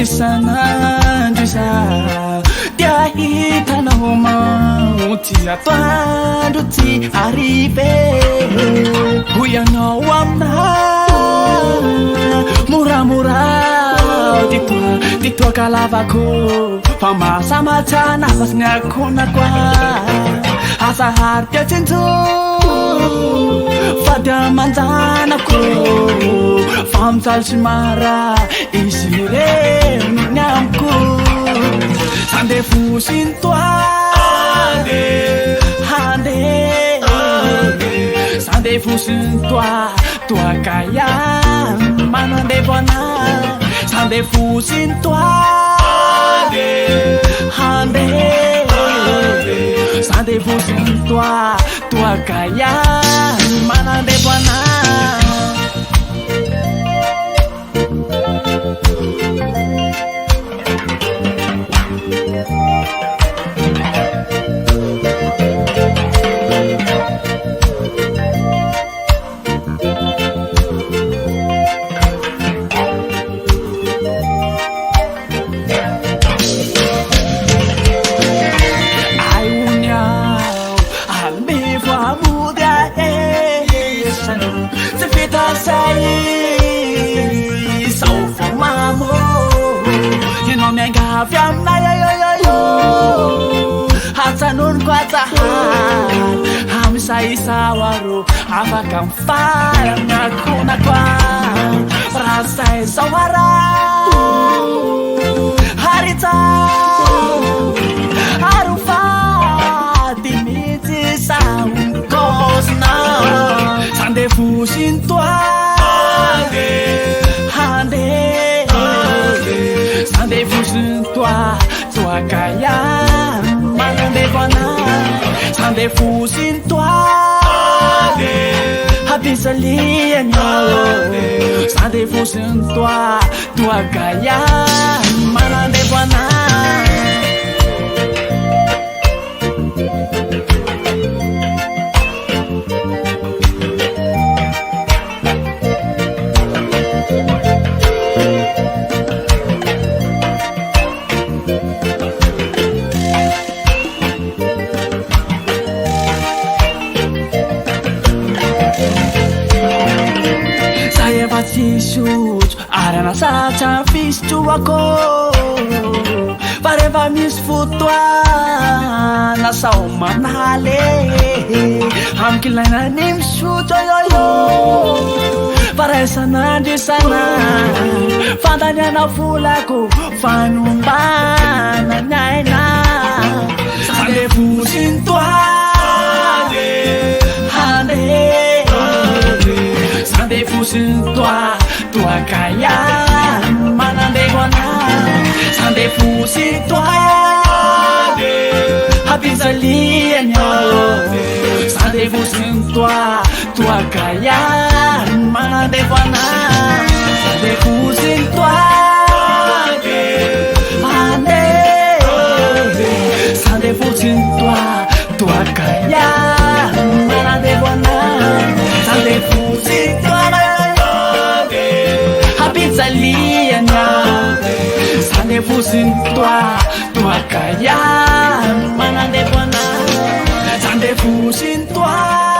isanandro za dia hitanao mao ty atoandro ty arive ho ianao amina moramora titoa kalavako fa masamatsana fasiny akona koa asaharika tsinjo fady amanjanako famitsalo sy mara izy mireny amiko sandefo sy ny toade hande sandefo sy ny toakaya manandefo ana sandefo sy ny toade hande sandefo sy ny toakaya manandefo ana hatsanon kwatsahan hamisaisawaro afaka mfarana kuna kwa rasai sawara harita arufati miti sankosna sandefu sintoade hande sandefu sintoakaya manandefo ana sandefo sy ny toade hapisaliana sandefo sy ny toakaya manandefo ana arana sacha fistuako pareva mis futuana saumanale hamkilana nimsuto yoyo paresana disana fadanyana fulako fanumbana nyaina sandefu sintoade hande sandefu sintoakaya manandefo ana sandefu sintoade hapisaliana sandefu sintoakaya manandefo ana sandefu sintoade hande sandefu sintoakaya manandefo ana sandefu sintoade hapisaliana sandefu sintoakaya manandefo ana sandefu sintoade